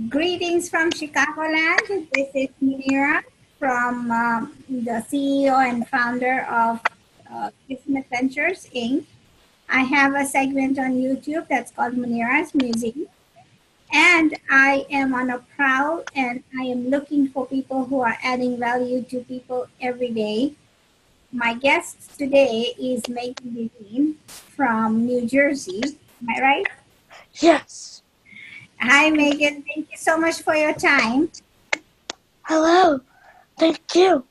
Greetings from Chicagoland. This is Munira from the CEO and founder of Kismet Ventures, Inc. I have a segment on YouTube that's called Munira's Music. And I am on a prowl and I am looking for people who are adding value to people every day. My guest today is Dineen from New Jersey. Am I right? Yes. Hi, Megan. Thank you so much for your time. Hello. Thank you.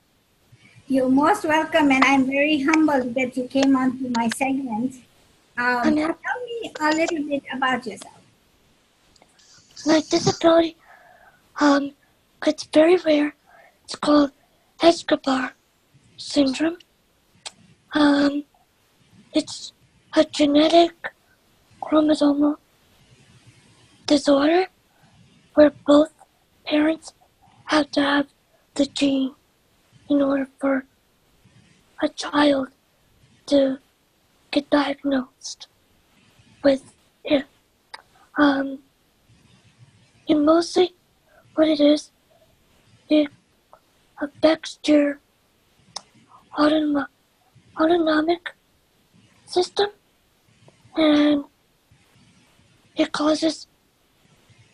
You're most welcome, and I'm very humbled that you came on to my segment. Tell me a little bit about yourself. My disability, it's very rare. It's called Escobar syndrome. It's a genetic chromosomal disorder where both parents have to have the gene in order for a child to get diagnosed with it. And mostly what it is, it affects your autonomic system, and it causes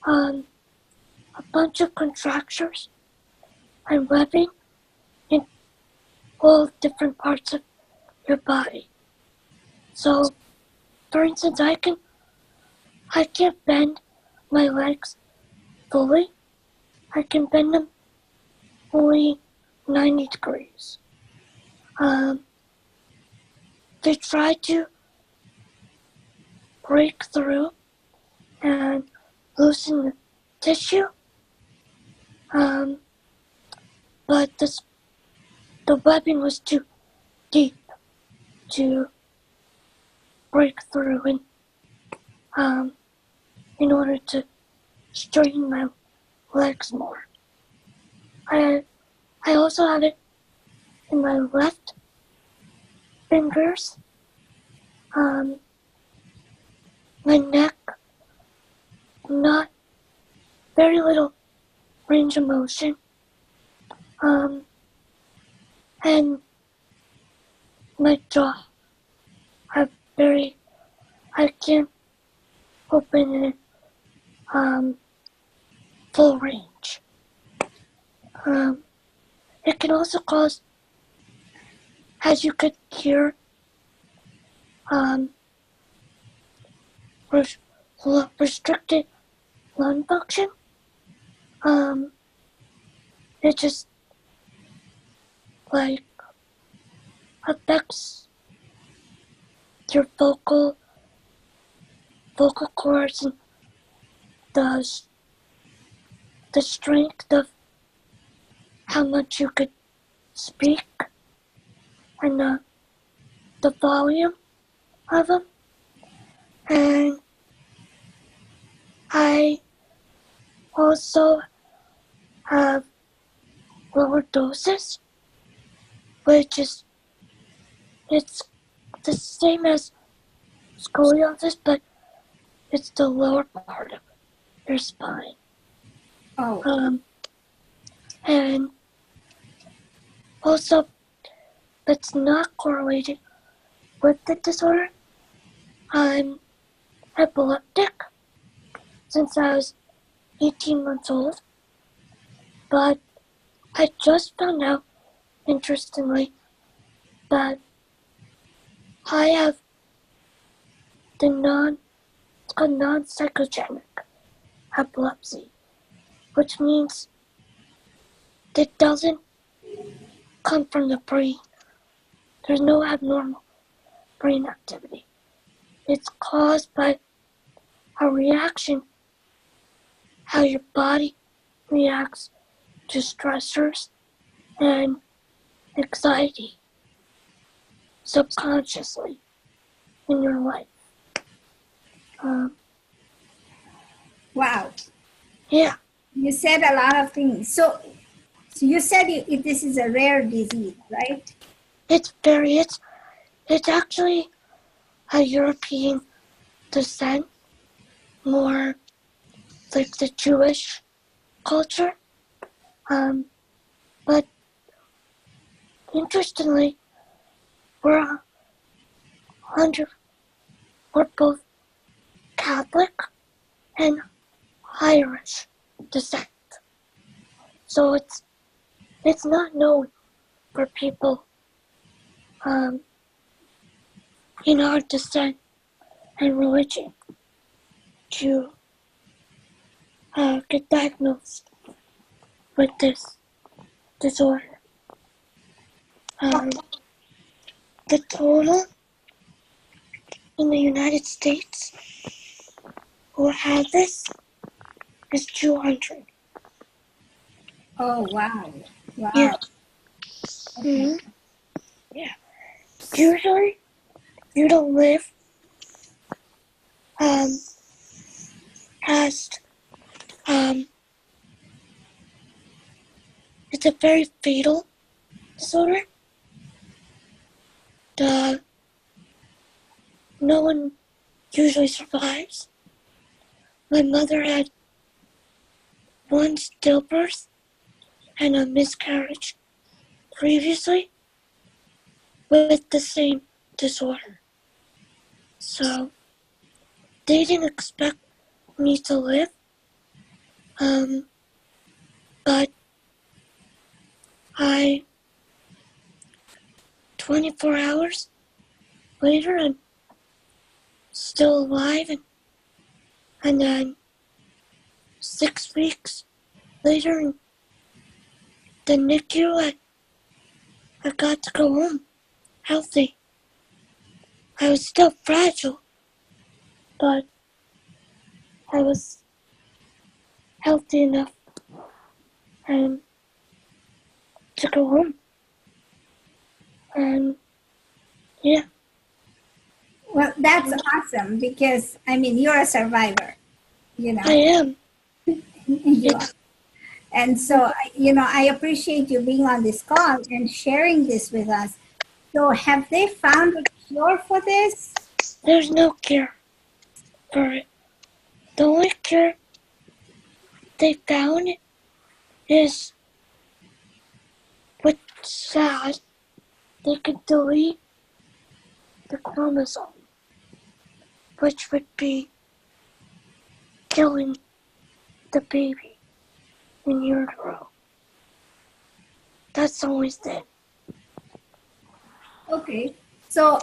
a bunch of contractures and webbing in all different parts of your body. So, for instance, I can't bend my legs fully. I can bend them only 90 degrees. They try to break through and loosen the tissue, but the webbing was too deep to break through, and in order to straighten my legs more. I also have it in my left fingers, my neck, not very little range of motion, and my jaw. I can't open it full range. It can also cause, as you could hear, restricted lung function. It just affects your vocal cords and the strength of how much you could speak and the volume of them. And I also have lordosis, which is, it's the same as scoliosis, but it's the lower part of your spine. Oh. And also, it's not correlated with the disorder. I'm epileptic since I was 18 months old, but I just found out, interestingly, that I have it's called non-psychogenic epilepsy, which means it doesn't come from the brain. There's no abnormal brain activity. It's caused by a reaction, how your body reacts to stressors and anxiety subconsciously in your life. Wow. Yeah. You said a lot of things. So you said this is a rare disease, right? It's actually a European descent. more like the Jewish culture. But interestingly, we're we're both Catholic and Irish descent. So it's not known for people in our descent and religion to get diagnosed with this disorder. The total in the United States who have this is 200. Oh, wow. Wow. Yeah. Okay. Yeah. Usually, you don't live past, it's a very fatal disorder. No one usually survives. My mother had one stillbirth and a miscarriage previously with the same disorder. So they didn't expect me to live, but 24 hours later, I'm still alive, and then 6 weeks later in the NICU, I got to go home healthy. I was still fragile, but I was healthy enough and to go home. And yeah. Well, that's awesome because, I mean, you're a survivor, you know. I am. You are. And so, I appreciate you being on this call and sharing this with us. So have they found a cure for this? There's no cure for it. The only cure they found is, what's sad, they could delete the chromosome, which would be killing the baby in utero. That's always it. Okay. So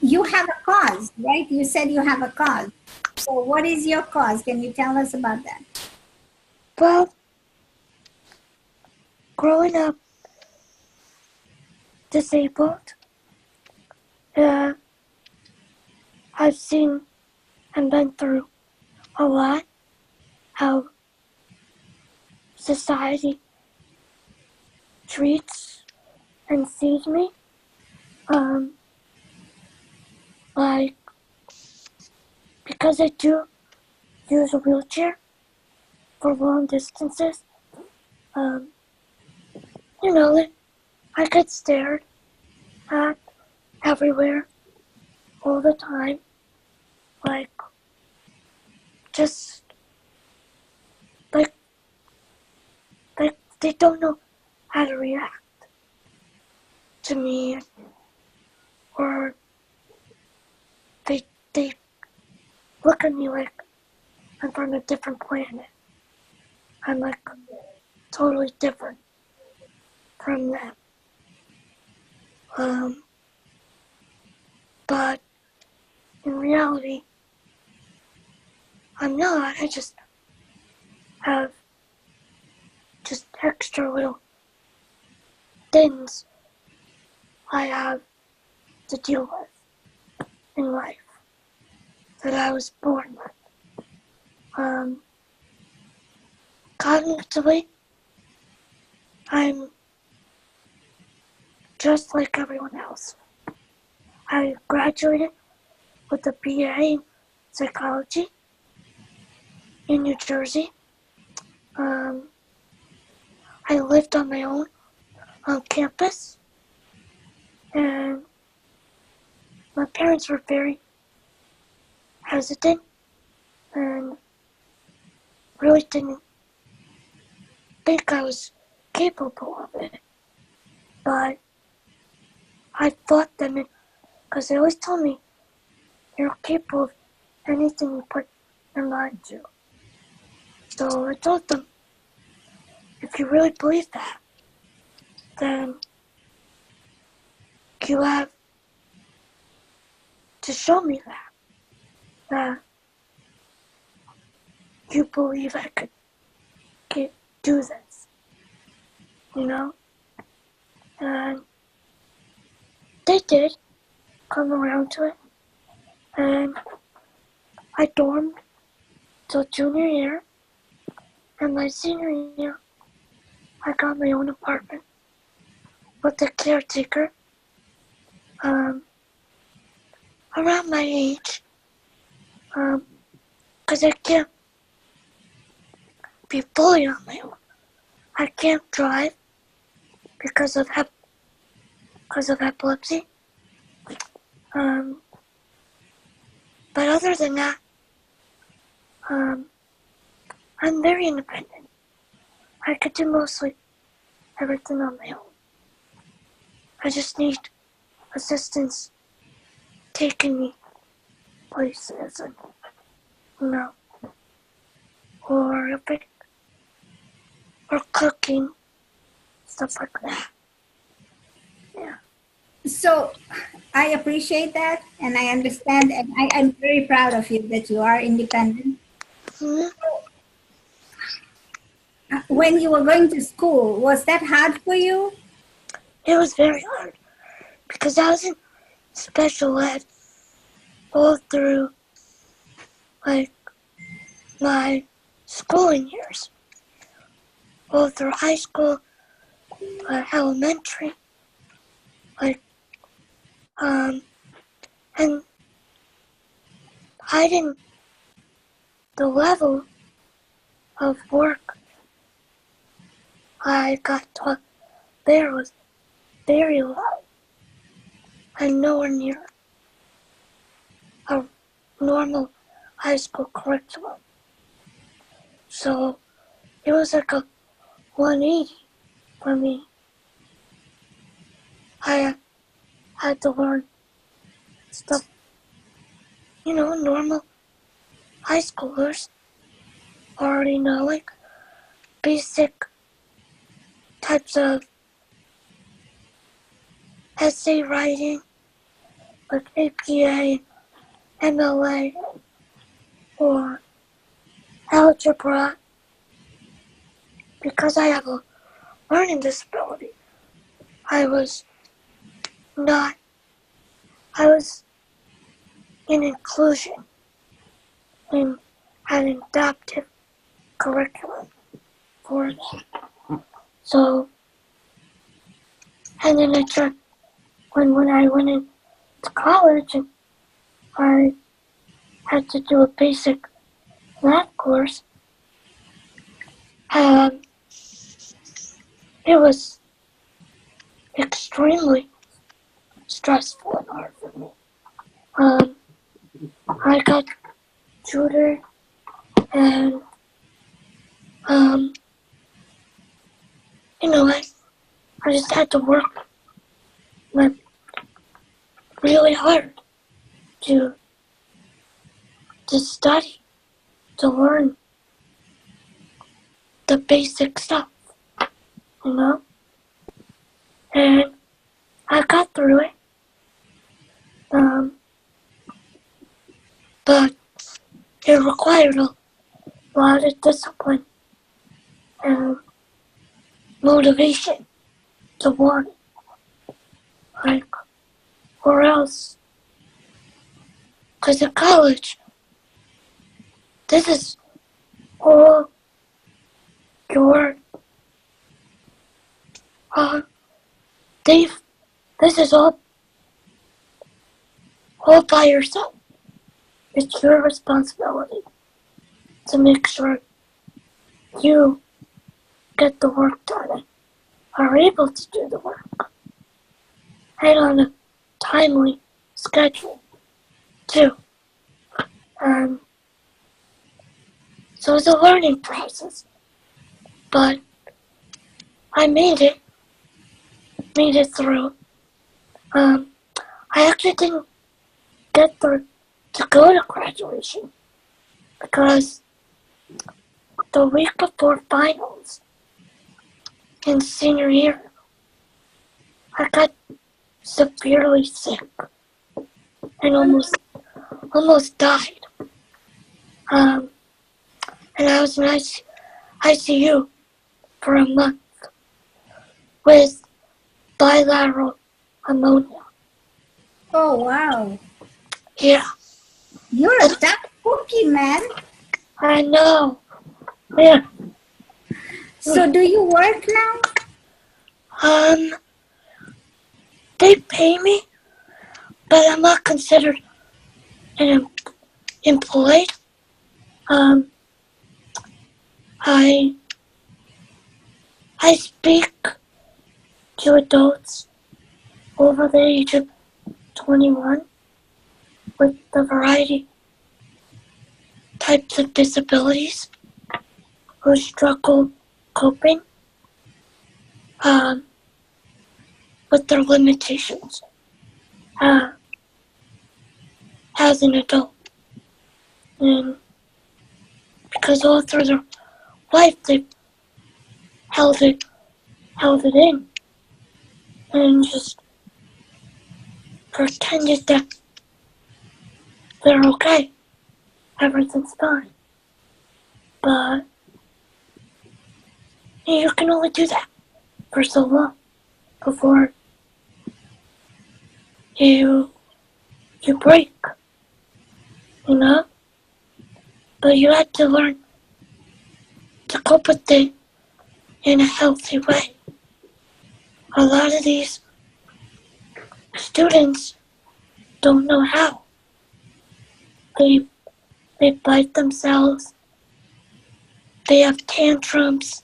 you have a cause, right? You said you have a cause. So what is your cause? Can you tell us about that? Well, growing up disabled, I've seen and been through a lot how society treats and sees me. Like, because I do use a wheelchair for long distances, I get stared at everywhere all the time. Like, just like they don't know how to react to me, or they look at me like I'm from a different planet. I'm like totally different from them. But in reality, I'm not. I just have just extra little things I have to deal with in life that I was born with. Cognitively, I'm just like everyone else. I graduated with a BA in psychology in New Jersey. I lived on my own on campus, and my parents were very hesitant and really didn't think I was capable of it. But I thought them in, because they always told me, you're capable of anything you put your mind to. So I told them, if you really believe that, then you have to show me that you believe I could do this, And they did come around to it, and I dormed till junior year, and my senior year, I got my own apartment with a caretaker, around my age, because I can't be fully on my own. I can't drive because of epilepsy. But other than that, I'm very independent. I could do mostly everything on my own. I just need assistance taking me places and, or cooking, stuff like that. Yeah. So I appreciate that, and I understand, and I'm very proud of you that you are independent. Mm-hmm. When you were going to school, was that hard for you? It was very hard because I was in special ed all through my schooling years, all through high school, elementary, and the level of work I got taught there was very low and nowhere near a normal high school curriculum. So it was like a 180 for me. I had to learn stuff, normal high schoolers already know, like basic types of essay writing, like APA, MLA, or algebra. Because I have a learning disability, I was in inclusion and had an adaptive curriculum for that. So, and then I tried, when I went into college and I had to do a basic math course, it was extremely stressful and hard for me. I got tutored and, I just had to work really hard to study, to learn the basic stuff, And I got through it. But it required a lot of discipline and motivation to want, or else, because at college, this is all your, this is all by yourself. It's your responsibility to make sure you get the work done and are able to do the work. And on a timely schedule, too. So it's a learning process. But I made it through. I actually didn't get through to go to graduation because the week before finals in senior year, I got severely sick and almost died. And I was in ICU for a month with bilateral pneumonia. Oh, wow. Yeah, You're a tough cookie, man. I know. Yeah. So do you work now? They pay me, but I'm not considered an employed. I speak to adults over the age of 21 with a variety types of disabilities who struggle coping with their limitations as an adult. And because all through their life they've held it in and just pretended that they're okay. Everything's fine. But you can only do that for so long before you break, you know? But you have to learn to cope with it in a healthy way. A lot of these students don't know how. They bite themselves. They have tantrums.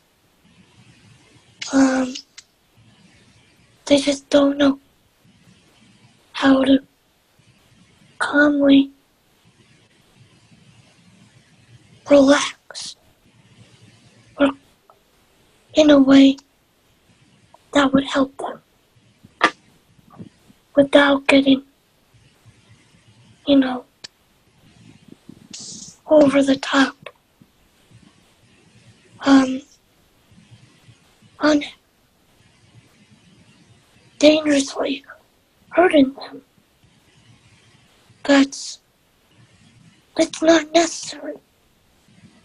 They just don't know how to calmly relax or in a way that would help them without getting, over the top. Dangerously hurting them. It's not necessary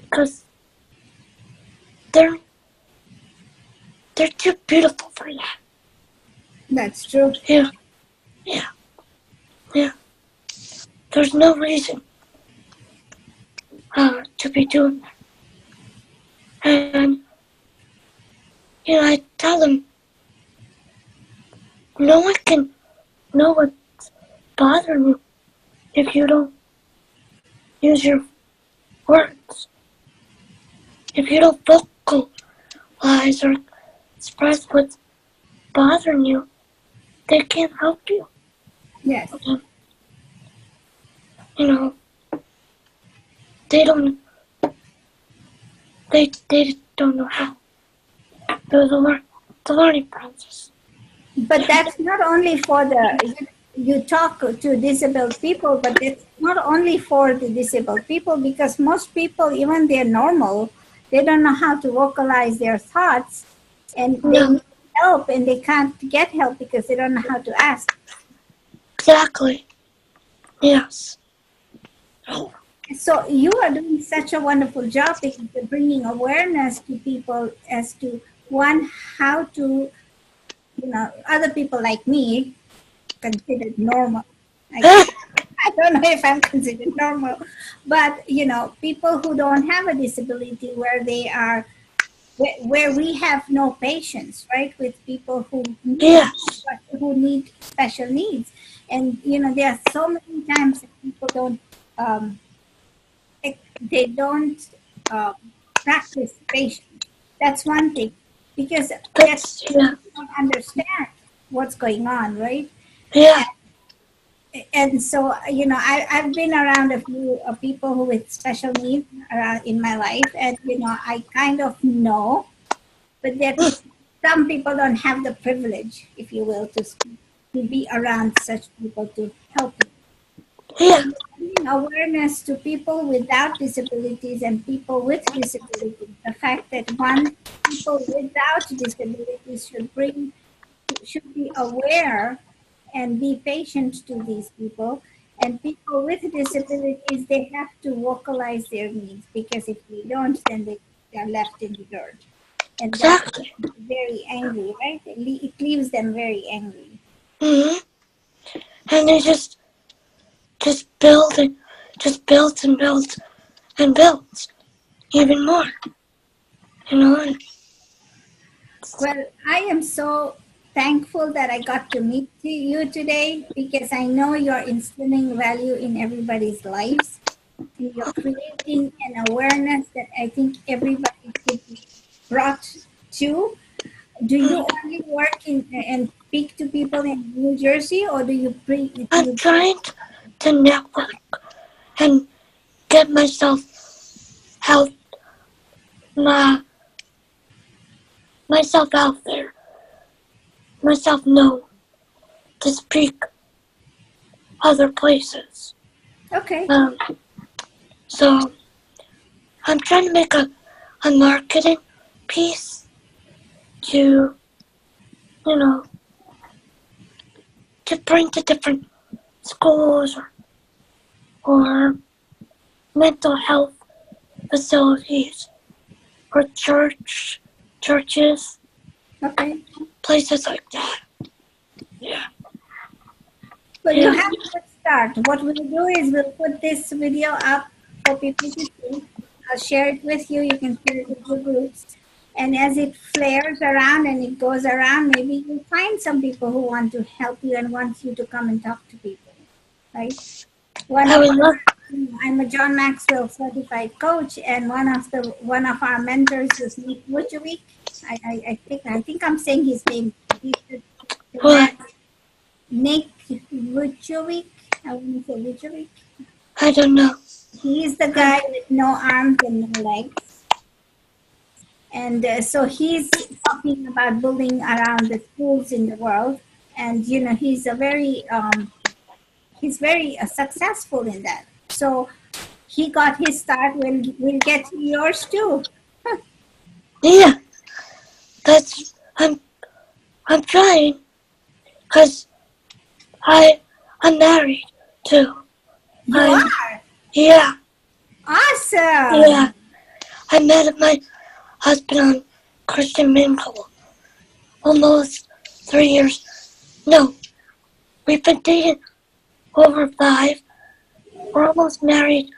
because they're too beautiful for that. That's true. Yeah. There's no reason to be doing that. And I tell them no one can know what's bothering you if you don't use your words. If you don't vocalize or express what's bothering you, they can't help you. Yes. They don't know how. There's a learning process. But that's not only for you talk to disabled people, but it's not only for the disabled people, because most people, even they're normal, they don't know how to vocalize their thoughts, and they need help and they can't get help because they don't know how to ask. Exactly. Yes. So you are doing such a wonderful job because you're bringing awareness to people as to, one, how to, other people like me, considered normal. I don't know if I'm considered normal, but people who don't have a disability, where they are, where we have no patience, right, with people who need special needs, and there are so many times that people don't practice patience. That's one thing, because they don't understand what's going on, right? Yeah. and so I've been around a few people who with special needs around in my life, and I kind of know, but that some people don't have the privilege, if you will, to be around such people to help them. So Yeah, bringing awareness to people without disabilities and people with disabilities, the fact that one, people without disabilities should be aware and be patient to these people. And people with disabilities, they have to vocalize their needs, because if they don't, then they are left in the dirt. And that exactly. is very angry, right? It leaves them very angry. hmm And they just build and just builds and builds and builds even more. And Well, I am so thankful that I got to meet you today, because I know you're instilling value in everybody's lives, and you're creating an awareness that I think everybody should be brought to. Do you only work in and speak to people in New Jersey, or do you I'm trying to network and get out my myself out there, myself known to speak other places. Okay. So I'm trying to make a marketing piece to, to bring to different schools or mental health facilities or churches, Okay. places like that. Yeah. So you Yeah. have a good start. What we'll do is we'll put this video up for people to see. I'll share it with you. You can share it with your groups. And as it flares around and it goes around, maybe you'll find some people who want to help you and want you to come and talk to people, right? I would love. I'm a John Maxwell certified coach, and one of our mentors is Nick Vujovic. I think I'm saying his name. He's the Well, man, Nick Vujovic. I want to say Vujovic. I don't know. He's the guy with no arms and no legs, and so he's talking about building around the schools in the world. And he's very successful in that. So he got his start. We'll get yours too. Yeah, that's I'm trying because I'm married too. You are Yeah, awesome. yeah. I met my husband on Christian Mingle almost 3 years. No, we've been dating over 5. We're almost married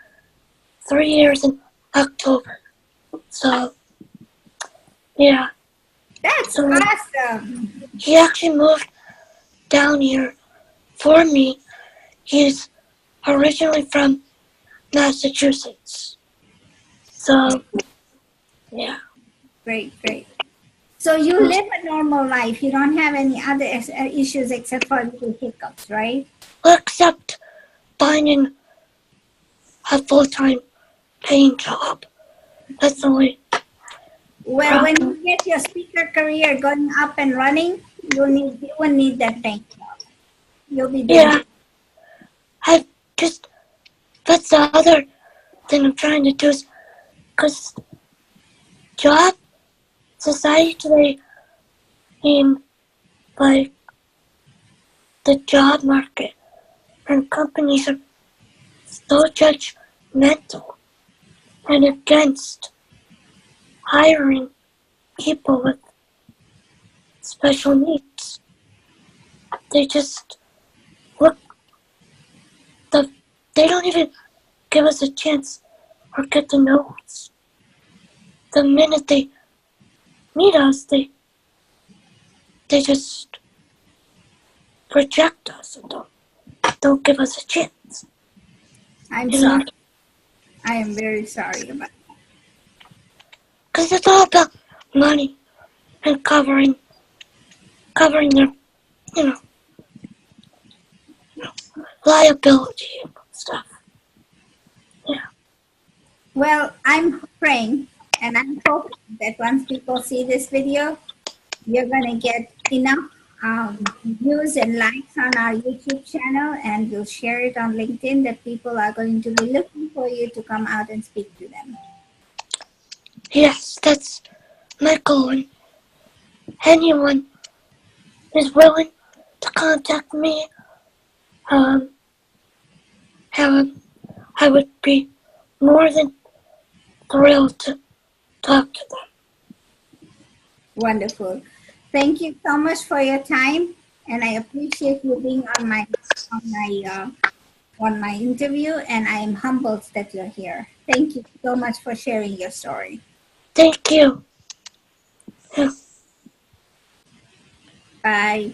3 years in October. So, yeah. That's So awesome. he actually moved down here for me. He's originally from Massachusetts. So, yeah. Great, great. So you live a normal life. You don't have any other issues except for little hiccups, right? Except finding a full-time paying job. That's the only Well, when you get your speaker career going up and running, you will need that bank job. You'll be doing. Yeah, that's the other thing I'm trying to do is, because job society today in like the job market and companies are so judgmental and against hiring people with special needs. They just look they don't even give us a chance or get to know us. The minute they meet us, they just reject us and don't give us a chance. I'm sorry. I am very sorry about that. Because it's all about money and covering their, liability and stuff. Well, I'm praying and I'm hoping that once people see this video, you're going to get enough views and likes on our YouTube channel, and you'll share it on LinkedIn that people are going to be looking for you to come out and speak to them. Yes, that's my goal. And anyone is willing to contact me, I would be more than thrilled to talk to them. Wonderful. Thank you so much for your time, and I appreciate you being on my interview, and I am humbled that you're here. Thank you so much for sharing your story. Thank you. Yeah. Bye.